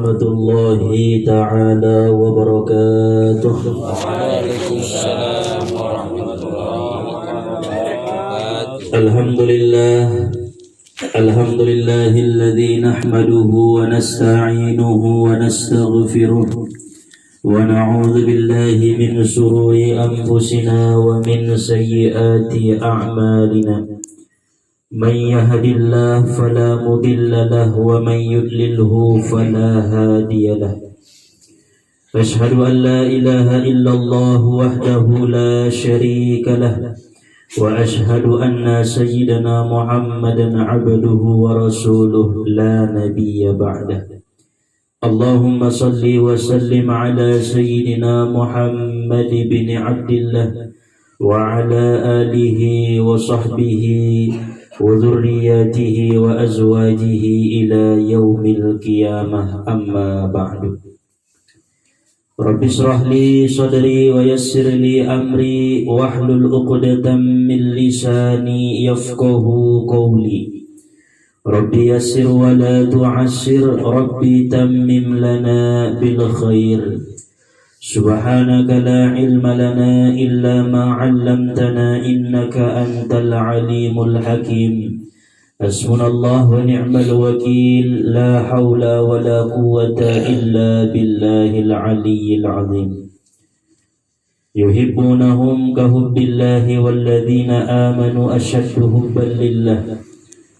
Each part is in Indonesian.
warahmatullahi ta'ala wabarakatuh. Waalaikumsalam warahmatullahi wabarakatuh. Alhamdulillahilladzi nahmaduhu wa nasta'inuhu wa nastaghfiruh wa na'udzu billahi min shururi anfusina wa min sayyiati a'malina. Man yahdihillahu fala mudilla lahu wa man yudlilhu fala hadiya lahu. Ashhadu an la ilaha illallah wahdahu la syarika lahu wa ashhadu anna sayyidana Muhammadan abduhu wa rasuluh la nabiyya ba'dah. Allahumma salli wa sallim ala sayyidina Muhammad bin Abdillah wa ala alihi wa sahbihi wa dhurriyyatihi wa azwajihi ila yaumil qiyamah, amma ba'du. Rabbi shrah li sadri wa yassir li amri wahlul 'uqdatam min lisani yafqahu qawli. Rabbi yassir wa la tu'assir, Rabbi tammim lana bil khair. Subhanaka la ilma lana illa ma 'allamtana innaka antal alimul hakim. Hasbunallahu wa ni'mal wakil, la haula wa la quwwata illa billahil aliyyil azim. Yuhibbunahum kahubbillahi walladzina amanu ashaddu hubban lillah.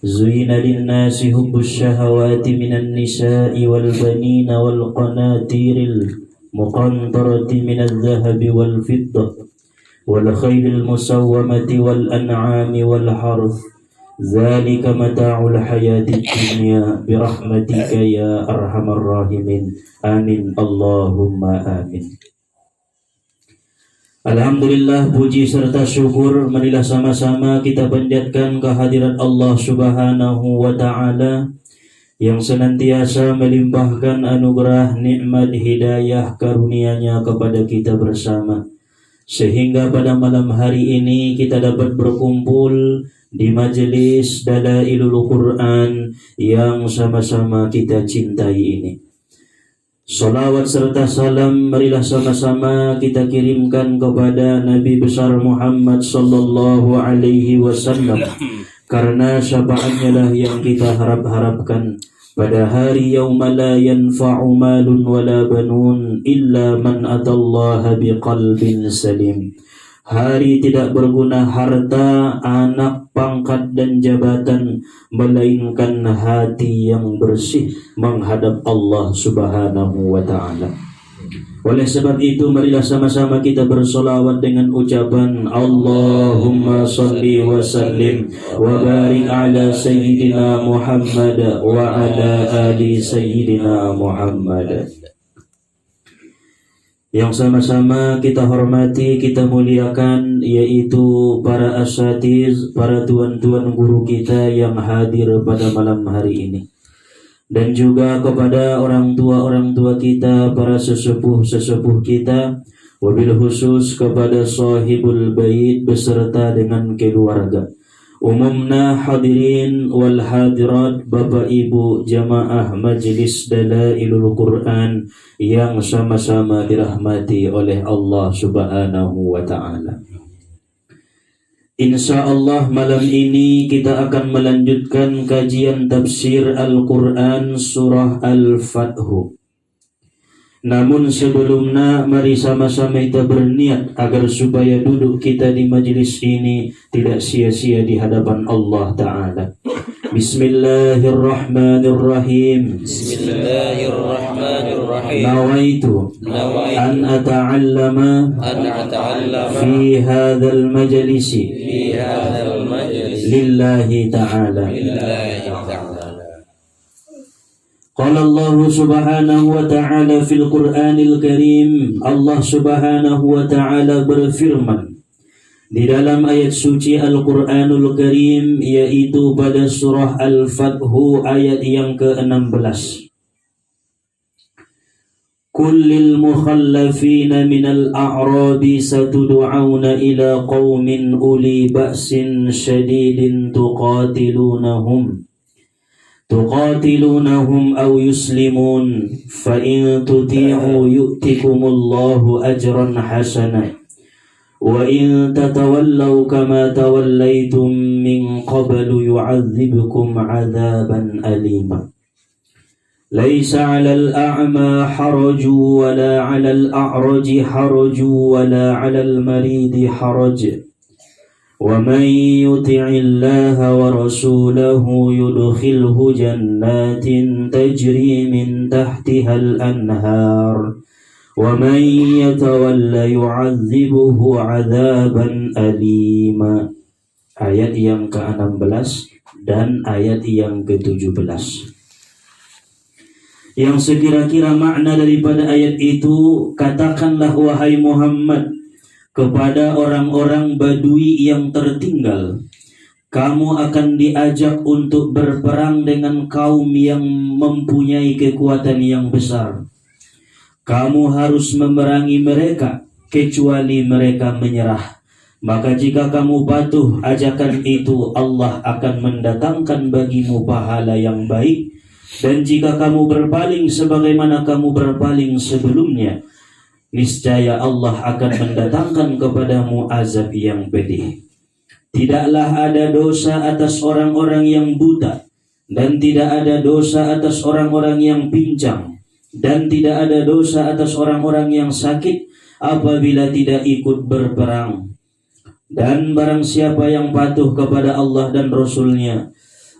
Zuyina linnasi hubbus syahawati minan nisa'i wal banina wal qanatiril muqantarati minadh dhahabi wal fiddah wal khaylil musawwamati wal an'ami wal harth. Dzalika mata'ul hayatid dunya birahmatika ya arhamar rahimin. Amin Allahumma amin. Alhamdulillah, puji serta syukur marilah sama-sama kita panjatkan kehadirat Allah Subhanahu wa ta'ala yang senantiasa melimpahkan anugerah, nikmat, hidayah, karunia-Nya kepada kita bersama, sehingga pada malam hari ini kita dapat berkumpul di majelis Dalailul Quran yang sama-sama kita cintai ini. Salawat serta salam marilah sama-sama kita kirimkan kepada Nabi besar Muhammad sallallahu alaihi wasallam, karena syafaatnya lah yang kita harap-harapkan pada hari yauma la yanfa'u malun wala banun illa man atallaha biqalbin salim. Hari tidak berguna harta, anak, pangkat dan jabatan, melainkan hati yang bersih menghadap Allah Subhanahu wa ta'ala. Oleh sebab itu marilah sama-sama kita bersolawat dengan ucapan Allahumma salli wa sallim wa barik ala sayyidina Muhammad wa ala ali sayyidina Muhammad. Yang sama-sama kita hormati, kita muliakan, yaitu para asatiz, para tuan-tuan guru kita yang hadir pada malam hari ini. Dan juga kepada orang tua kita, para sesepuh kita, wabil khusus kepada sahibul bait beserta dengan keluarga. Umumna hadirin wal hadirat, Bapak Ibu jamaah Majlis Dalailul Quran yang sama-sama dirahmati oleh Allah Subhanahu wa ta'ala. InsyaAllah malam ini kita akan melanjutkan kajian tafsir Al-Quran surah Al-Fathu. Namun sebelumnya mari sama-sama kita berniat agar supaya duduk kita di majlis ini tidak sia-sia di hadapan Allah Ta'ala. Bismillahirrahmanirrahim. Bismillahirrahmanirrahim. Nawaitu an ata'allama fi hadzal majlisi lillahi ta'ala. Qala Allah subhanahu wa ta'ala fil Qur'anil Karim. Allah subhanahu wa ta'ala berfirman di dalam ayat suci Al-Quranul Karim, yaitu pada surah Al-Fathu ayat yang ke-16. Kullil mukhallafina minal a'rabi satud'auna ila qawmin uli ba'sin syadidin tuqatilunahum tuqatilunahum aw yuslimun fa in tuti'u yu'tikumullahu ajran hasana wa in tatawallaw kama tawallaytum min qablu yu'adzibukum 'adzaban alima. Laisa 'alal a'ma haraju wala 'alal a'raji haraju wala 'alal maridi haraj. Wa man yuti'illaha wa rasulahu yudkhilhu jannatin tajri min tahtihal anhar. Wa man yatawalla yu'adzibuhu 'adzaban alima. Ayat yang ke-16 dan ayat yang ke-17. Yang sekira-kira makna daripada ayat itu, katakanlah wahai Muhammad kepada orang-orang Badui yang tertinggal, kamu akan diajak untuk berperang dengan kaum yang mempunyai kekuatan yang besar. Kamu harus memerangi mereka kecuali mereka menyerah. Maka jika kamu patuh ajakan itu, Allah akan mendatangkan bagimu pahala yang baik. Dan jika kamu berpaling sebagaimana kamu berpaling sebelumnya, niscaya Allah akan mendatangkan kepadamu azab yang pedih. Tidaklah ada dosa atas orang-orang yang buta, dan tidak ada dosa atas orang-orang yang pincang, dan tidak ada dosa atas orang-orang yang sakit apabila tidak ikut berperang. Dan barang siapa yang patuh kepada Allah dan Rasul-Nya,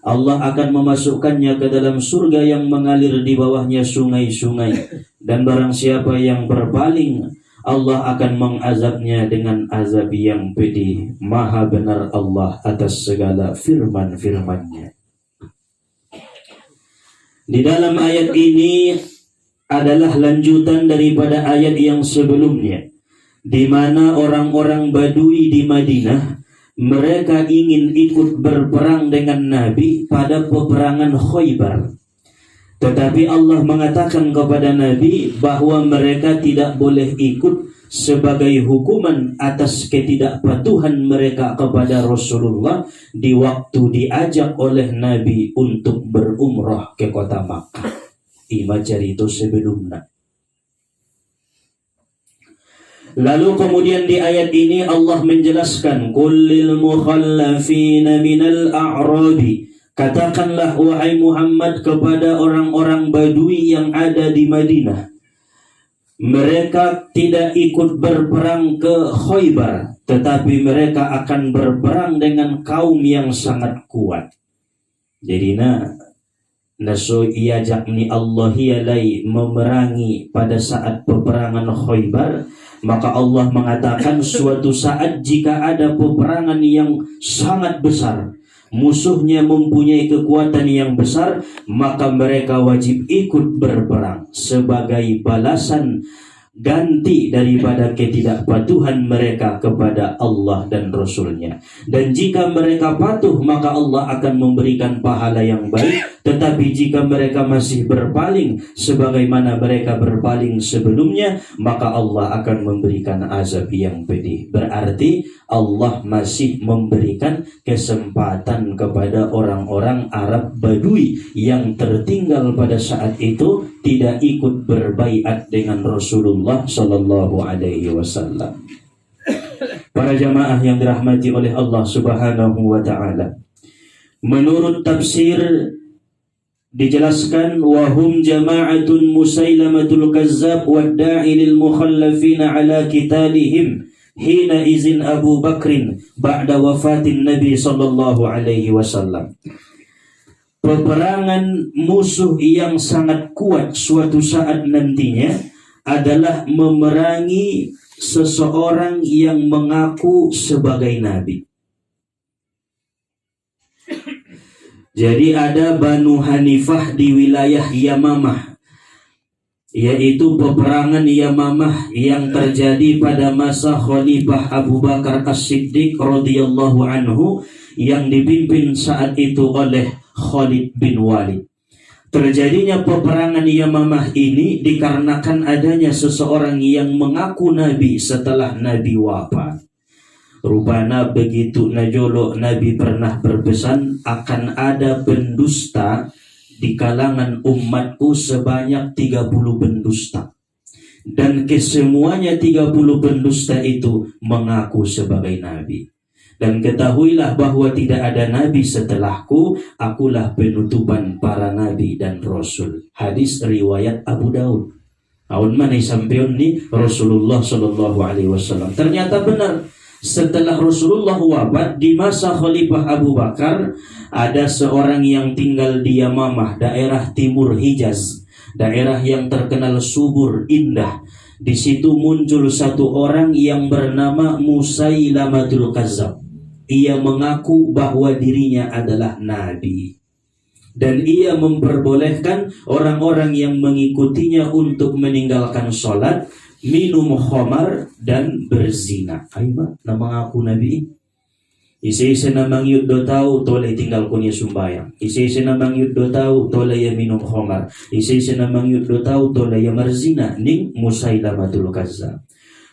Allah akan memasukkannya ke dalam surga yang mengalir di bawahnya sungai-sungai. Dan barang siapa yang berpaling, Allah akan mengazabnya dengan azab yang pedih. Maha benar Allah atas segala firman-firman-Nya. Di dalam ayat ini adalah lanjutan daripada ayat yang sebelumnya, di mana orang-orang Badui di Madinah, mereka ingin ikut berperang dengan Nabi pada peperangan Khaybar. Tetapi Allah mengatakan kepada Nabi bahwa mereka tidak boleh ikut sebagai hukuman atas ketidakpatuhan mereka kepada Rasulullah di waktu diajak oleh Nabi untuk berumrah ke kota Makkah. Ima cerita sebelumnya. Lalu kemudian di ayat ini Allah menjelaskan, kullil mukhallafina minal a'rabi, katakanlah wahai Muhammad kepada orang-orang Badui yang ada di Madinah, mereka tidak ikut berperang ke Khaybar, tetapi mereka akan berperang dengan kaum yang sangat kuat. Jadi naso iyajakni Allah yalai memerangi pada saat peperangan Khaybar, maka Allah mengatakan suatu saat jika ada peperangan yang sangat besar, musuhnya mempunyai kekuatan yang besar, maka mereka wajib ikut berperang sebagai balasan ganti daripada ketidakpatuhan mereka kepada Allah dan Rasul-Nya. Dan jika mereka patuh, maka Allah akan memberikan pahala yang baik. Tetapi jika mereka masih berpaling sebagaimana mereka berpaling sebelumnya, maka Allah akan memberikan azab yang pedih. Berarti Allah masih memberikan kesempatan kepada orang-orang Arab Badui yang tertinggal pada saat itu tidak ikut berbaiat dengan Rasulullah Sallallahu Alaihi Wasallam. Para jamaah yang dirahmati oleh Allah Subhanahu Wa Taala, menurut tafsir dijelaskan wahum jama'atun musailamatul kazzab wadda'i lil mukhallafina ala kitalihim hina izin Abu Bakrin ba'da wafatin Nabi sallallahu alaihi wasallam. Peperangan musuh yang sangat kuat suatu saat nantinya adalah memerangi seseorang yang mengaku sebagai nabi. Jadi ada Banu Hanifah di wilayah Yamamah, yaitu peperangan Yamamah yang terjadi pada masa Khalifah Abu Bakar As-Siddiq radhiyallahu anhu yang dipimpin saat itu oleh Khalid bin Walid. Terjadinya peperangan Yamamah ini dikarenakan adanya seseorang yang mengaku nabi setelah Nabi wafat. Rupanya begitu najolo Nabi pernah berpesan akan ada pendusta di kalangan umatku sebanyak 30 pendusta. Dan kesemuanya 30 pendusta itu mengaku sebagai nabi. Dan ketahuilah bahwa tidak ada nabi setelahku, akulah penutupan para nabi dan rasul. Hadis riwayat Abu Daud. Aun mana sampeun ni Rasulullah sallallahu alaihi wasallam. Ternyata benar. Setelah Rasulullah wafat di masa Khalifah Abu Bakar, ada seorang yang tinggal di Yamamah, daerah timur Hijaz, daerah yang terkenal subur, indah. Di situ muncul satu orang yang bernama Musailamatul Kazzab. Ia mengaku bahwa dirinya adalah nabi. Dan ia memperbolehkan orang-orang yang mengikutinya untuk meninggalkan sholat, minum khamar, dan berzina. Ayo nama aku nabi. Isi namang yud do tahu toleh tinggal kunya sumbayang. Isi namang yud do tahu toleh ya minum khamar. Isi namang yud do tahu toleh ya berzina. Ning Musailamatul Kazzab.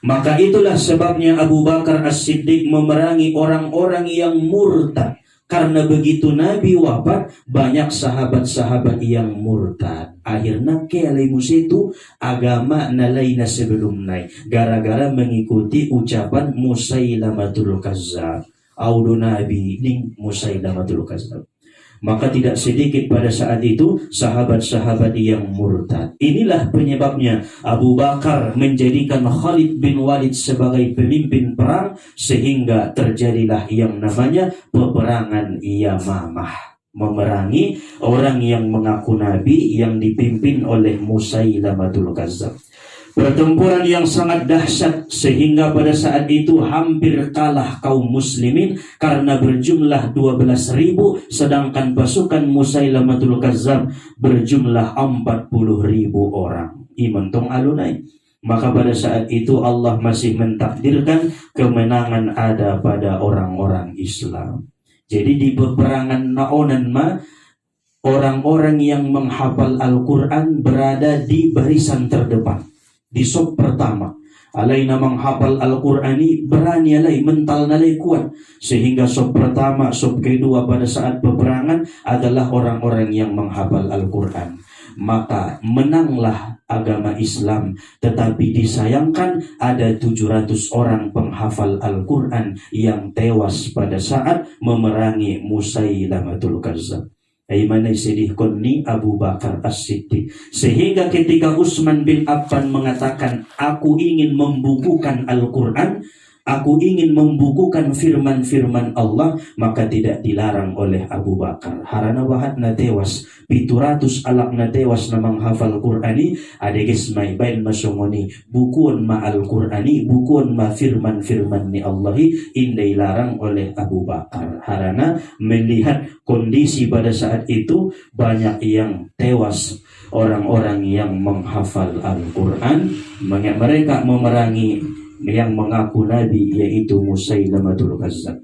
Maka itulah sebabnya Abu Bakar As-Siddiq memerangi orang-orang yang murtad. Karena begitu Nabi wafat, banyak sahabat-sahabat yang murtad. Akhirnya kealimus itu agama nalaina sebelum naik. Gara-gara mengikuti ucapan Musailamatul Kazzab. Audu Nabi ning Musailamatul Kazzab. Maka tidak sedikit pada saat itu sahabat-sahabat yang murtad. Inilah penyebabnya Abu Bakar menjadikan Khalid bin Walid sebagai pemimpin perang, sehingga terjadilah yang namanya peperangan Yamamah, memerangi orang yang mengaku nabi yang dipimpin oleh Musailamatul Kazzab. Pertempuran yang sangat dahsyat sehingga pada saat itu hampir kalah kaum muslimin karena berjumlah 12.000, sedangkan pasukan Musailamatul Kazzab berjumlah 40.000 orang. Imentong alunai. Maka pada saat itu Allah masih mentakdirkan kemenangan ada pada orang-orang Islam. Jadi di peperangan naonan orang-orang yang menghafal Al-Quran berada di barisan terdepan. Di sop pertama, alaina menghafal Al-Qur'ani berani alai mental nalai kuat, sehingga sop pertama, sop kedua pada saat peperangan adalah orang-orang yang menghafal Al-Qur'an. Maka menanglah agama Islam, tetapi disayangkan ada 700 orang penghafal Al-Qur'an yang tewas pada saat memerangi Musailamatul Kazzab. Aimanai sedih konni Abu Bakar As-Siddiq. Sehingga ketika Utsman bin Affan mengatakan, aku ingin membukukan Al-Quran, aku ingin membukukan firman-firman Allah, maka tidak dilarang oleh Abu Bakar. Harana wahat na tewas, 700 alak na tewas na menghafal Qur'ani, adeges may bain masungoni, bukuan ma Al-Qur'ani, bukuan ma firman-firman ni Allahi, inday larang oleh Abu Bakar. Harana melihat kondisi pada saat itu banyak yang tewas, orang-orang yang menghafal Al-Quran, mereka memerangi yang mengaku nabi, yaitu Musailamatul Kazzab.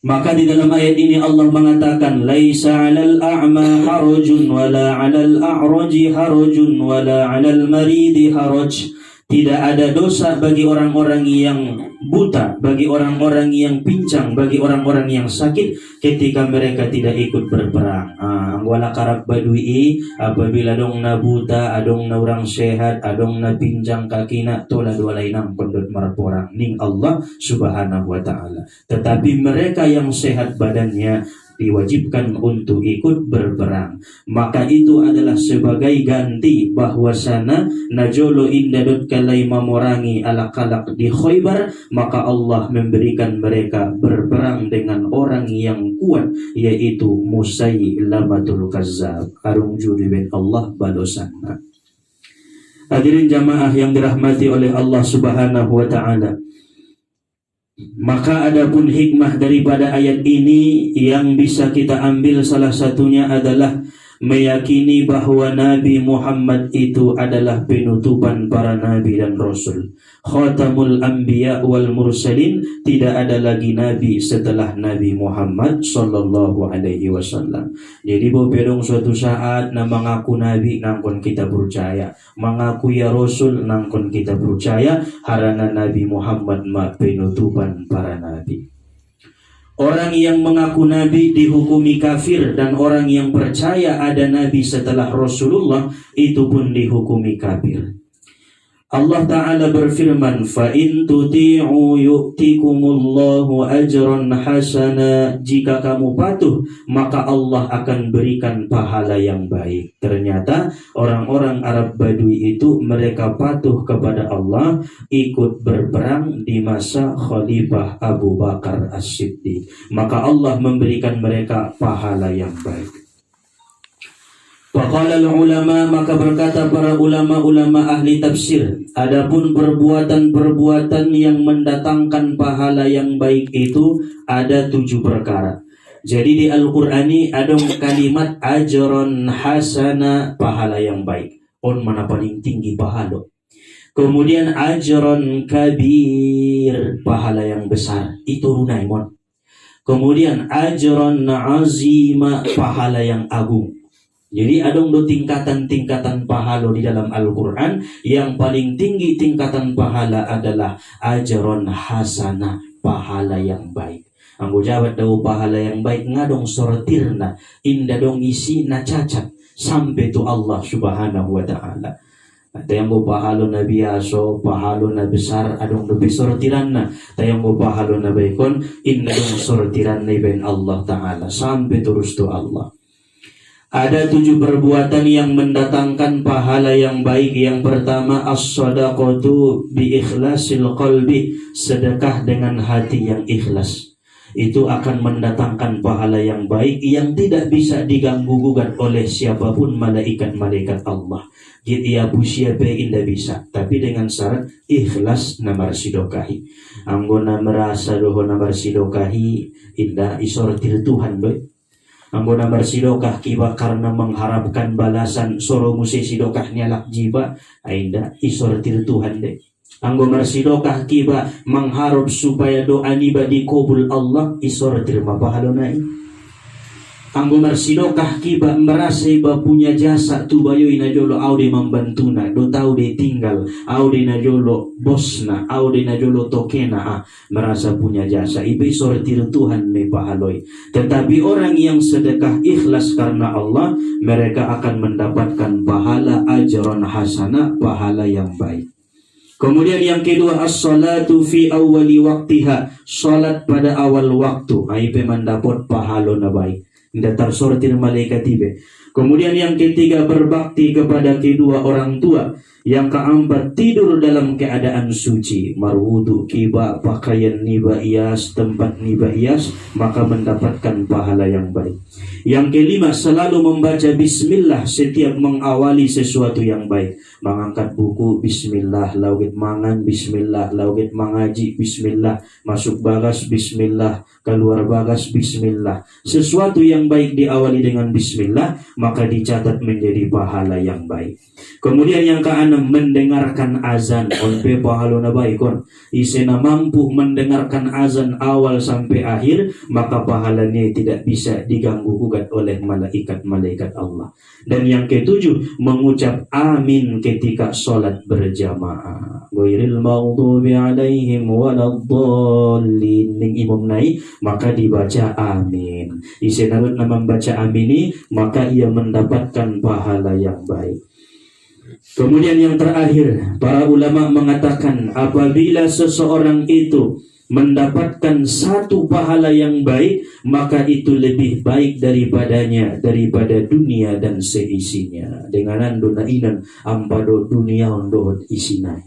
Maka di dalam ayat ini Allah mengatakan, laisa 'alal a'ma harajun wala 'alal a'raji harajun wala 'alal maridi haraj. Tidak ada dosa bagi orang-orang yang buta, bagi orang-orang yang pincang, bagi orang-orang yang sakit ketika mereka tidak ikut berperang. Wala karak badui apabila dong na buta, adong na orang sehat, adong na pincang kakina, tola dua lainang pendut marporang ning Allah Subhanahu wa ta'ala. Tetapi mereka yang sehat badannya diwajibkan untuk ikut berperang. Maka itu adalah sebagai ganti bahwasana najolo indadut kalai mamorangi ala-kalak di Khaybar, maka Allah memberikan mereka berperang dengan orang yang kuat, yaitu Musailamatul Kazzab. Arung judi ben Allah balosana. Hadirin jamaah yang dirahmati oleh Allah Subhanahu wa ta'ala. Maka adapun hikmah daripada ayat ini yang bisa kita ambil, salah satunya adalah meyakini bahwa Nabi Muhammad itu adalah penutupan para nabi dan rasul, khatamul anbiya wal mursalin. Tidak ada lagi nabi setelah Nabi Muhammad sallallahu alaihi wasallam. Jadi bopedong suatu saat na mengaku nabi nangkon kita percaya, mengaku ya rasul nangkon kita percaya, harana Nabi Muhammad ma penutupan para nabi. Orang yang mengaku nabi dihukumi kafir, dan orang yang percaya ada nabi setelah Rasulullah itu pun dihukumi kafir. Allah Ta'ala berfirman, "Fa-in tuti'u yu'tikumullahu ajran hasana." Jika kamu patuh, maka Allah akan berikan pahala yang baik. Ternyata orang-orang Arab Badui itu mereka patuh kepada Allah, ikut berperang di masa Khalifah Abu Bakar As-Siddiq. Maka Allah memberikan mereka pahala yang baik. Faqala ulama, maka berkata para ulama-ulama ahli tafsir, adapun perbuatan-perbuatan yang mendatangkan pahala yang baik itu ada 7 perkara. Jadi di Al-Qur'ani ada kalimat ajron hasana, pahala yang baik. On mana paling tinggi pahala. Kemudian ajron kabir, pahala yang besar. Itu runaimon. Kemudian ajron azima, pahala yang agung. Jadi ada tingkatan-tingkatan pahala di dalam Al-Quran. Yang paling tinggi tingkatan pahala adalah ajron hasanah, pahala yang baik. Anggo jawab tahu pahala yang baik ngadong sortirna, indah dong isi na cacat sampai tu Allah Subhanahu wa Ta'ala. Tayang mo pahala na biaso, pahala na besar, adong lebih sortiran na. Tayang mo pahala na baikon, indah dong sortiran na iben Allah Ta'ala sampai terus tu Allah. Ada 7 perbuatan yang mendatangkan pahala yang baik. Yang pertama, as-sadaqatu bi ikhlasil qalbi, sedekah dengan hati yang ikhlas. Itu akan mendatangkan pahala yang baik yang tidak bisa diganggu-gugat oleh siapapun malaikat-malaikat Allah. Jadi abu siapa indah bisa, tapi dengan syarat ikhlas namar sidokahi. Anggona merasa doho namar sidokahi indah isortir Tuhan doy. Anggona bersidokah kiba karena mengharapkan balasan soro musi sidokah nyalak jiba, ainda isortir Tuhan deh. Anggo bersidokah kiba mengharap supaya doa niba dikabul Allah, isortir mapahalonai. Anggo bersidokah kiba merasa iba punya jasa tu bayoy na jolo aude membantuna, do tau de tinggal, aude na jolo bosna, aude na jolo tokena, merasa punya jasa, iba sortir Tuhan me pahaloy. Tetapi orang yang sedekah ikhlas karena Allah, mereka akan mendapatkan pahala ajron hasanah, pahala yang baik. Kemudian yang kedua, as-salatu fi awwali waktiha, salat pada awal waktu, iba mendapat pahala na baik. Datar sortir malaikat ibe. Kemudian yang ketiga, berbakti kepada kedua orang tua. Yang keempat, tidur dalam keadaan suci, marwudu kiba, pakaian niba ias, tempat niba ias, maka mendapatkan pahala yang baik. Yang kelima, selalu membaca bismillah setiap mengawali sesuatu yang baik. Mengangkat buku bismillah, laugit mangan bismillah, laugit mangaji bismillah, masuk bagas bismillah, keluar bagas bismillah. Sesuatu yang baik diawali dengan bismillah, maka dicatat menjadi pahala yang baik. Kemudian yang keenam, mendengarkan azan. Onpe pahala na baik kon. Isena mampu mendengarkan azan awal sampai akhir, maka pahalanya tidak bisa diganggu-gugat oleh malaikat-malaikat Allah. Dan yang ketujuh, mengucap amin ketika sholat berjamaah. Ghairil maghdubi alaihim waladdallin. Ning imam naik, maka dibaca amin. Isenarut nama membaca amin, maka ia mendapatkan pahala yang baik. Kemudian yang terakhir, para ulama mengatakan apabila seseorang itu mendapatkan satu pahala yang baik, maka itu lebih baik daripada dunia dan seisinya. Dengan dona inan ampado dunia ondo isinai.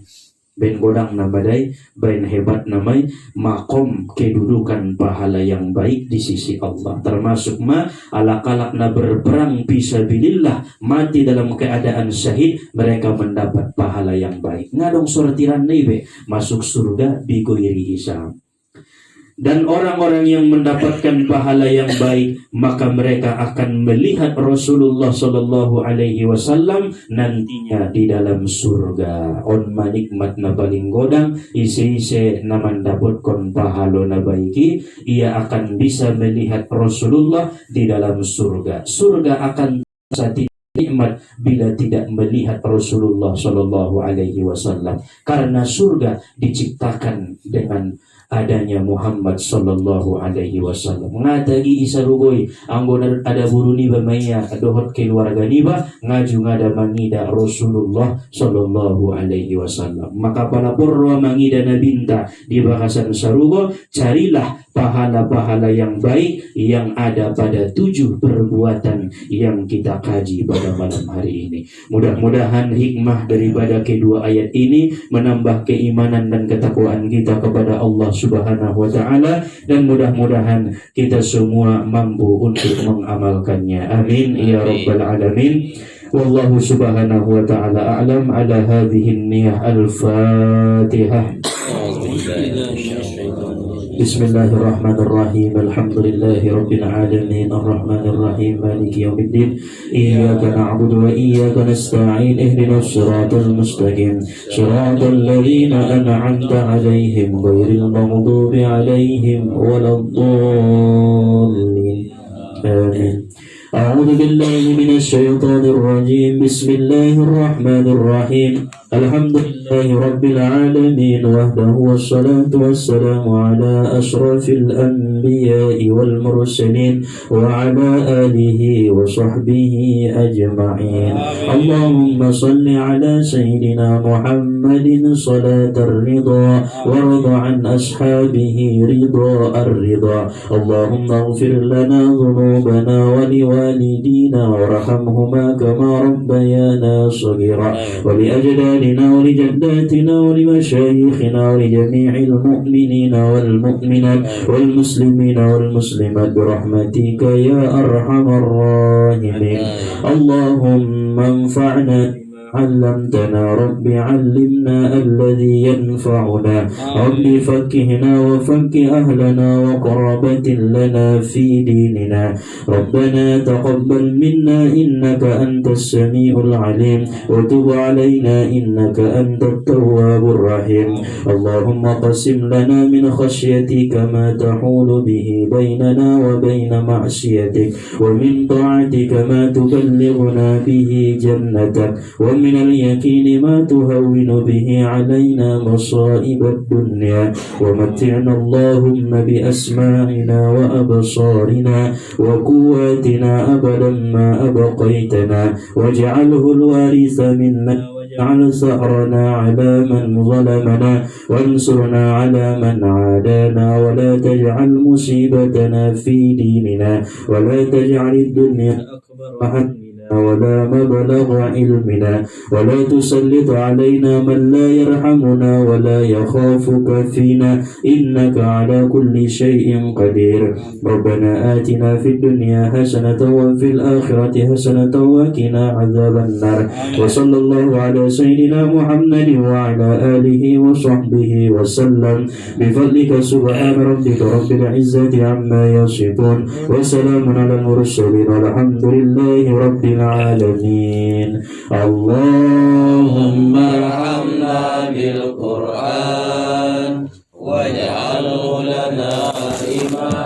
Ben godang namadai, ben hebat namai, makom kedudukan pahala yang baik di sisi Allah. Termasuk alak-alak na berperang fisabilillah, mati dalam keadaan syahid, mereka mendapat pahala yang baik. Ngadong sortiran nebe, masuk surga bigoiri hisab. Dan orang-orang yang mendapatkan pahala yang baik, maka mereka akan melihat Rasulullah Sallallahu Alaihi Wasallam nantinya di dalam surga. On manikmat na paling godang, isi-isi na mendapatkan pahala na baiki, ia akan bisa melihat Rasulullah di dalam surga. Surga akan sati nikmat bila tidak melihat Rasulullah Sallallahu Alaihi Wasallam, karena surga diciptakan dengan adanya Muhammad sallallahu alaihi wasallam. Ngatagi isarugoy anggon ada buruni bamaya adohot keluarga niba ngaju ngada mangida Rasulullah sallallahu alaihi wasallam. Maka palapur mangida nabinta di bahasan sarugo, carilah pahala-pahala yang baik yang ada pada 7 perbuatan yang kita kaji pada malam hari ini. Mudah-mudahan hikmah daripada kedua ayat ini menambah keimanan dan ketakwaan kita kepada Allah Subhanahu wa taala, dan mudah-mudahan kita semua mampu untuk mengamalkannya. Amin ya rabbal alamin. Wallahu subhanahu wa ta'ala a'lam. Ala hadhihi an-niyah al-Fatihah. Bismillahirrahmanirrahim. Alhamdulillahi rabbil alamin. Arrahmanir rahim. Maliki yaumiddin. Iyyaka na'budu wa iyyaka nasta'in. Ihdinas siratal mustaqim. Siratal ladzina an'amta 'alaihim ghairil maghdubi 'alaihim waladdallin. Amin. أعوذ بالله من الشيطان الرجيم. بسم الله الرحمن الرحيم. الحمد لله رب العالمين وحده، والصلاة والسلام على أشرف الأنبياء والمرسلين وعلى آله وصحبه أجمعين. اللهم صل على سيدنا محمد صلاة الرضا، وارض عن أصحابه رضا الرضا. اللهم اغفر لنا ذنوبنا ولوالدينا وارحمهما كما ربيانا صغيرا، ولأجدادنا ولجداتنا ولمشايخنا ولجميع المؤمنين والمؤمنات والمسلمين والمسلمات برحمتك يا أرحم الراحمين. اللهم انفعنا علمتنا، رب علمنا الذي ينفعنا، رب فكهنا وفك أهلنا وقربة لنا في ديننا. ربنا تقبل منا إنك أنت السميع العليم، وتب علينا إنك أنت التواب الرحيم. اللهم قسم لنا من خشيتك ما تحول به بيننا وبين معصيتك، ومن طاعتك ما تبلغنا به جنتك، ومن اليقين ما تهون به علينا مصائب الدنيا. ومتعنا اللهم بأسماعنا وأبصارنا وقواتنا أبدا ما أبقيتنا، واجعله الوارث منا، واجعل ثأرنا على من ظلمنا، وانصرنا على من عادانا، ولا تجعل مصيبتنا في ديننا، ولا تجعل الدنيا أكبر همنا ولا مبلغ علمنا، ولا تسلط علينا من لا يرحمنا ولا يخافك فينا، إنك على كل شيء قدير. ربنا آتنا في الدنيا حسنة وفي الآخرة حسنة وقنا عذاب النار. وصلى الله على سيدنا محمد وعلى آله وصحبه وسلم بفضلك سبحان ربك رب العزة عما يصفون، وسلام على المرسلين والحمد لله رب العالمين. اللهم ارحمنا بالقرآن واجعله لنا إماما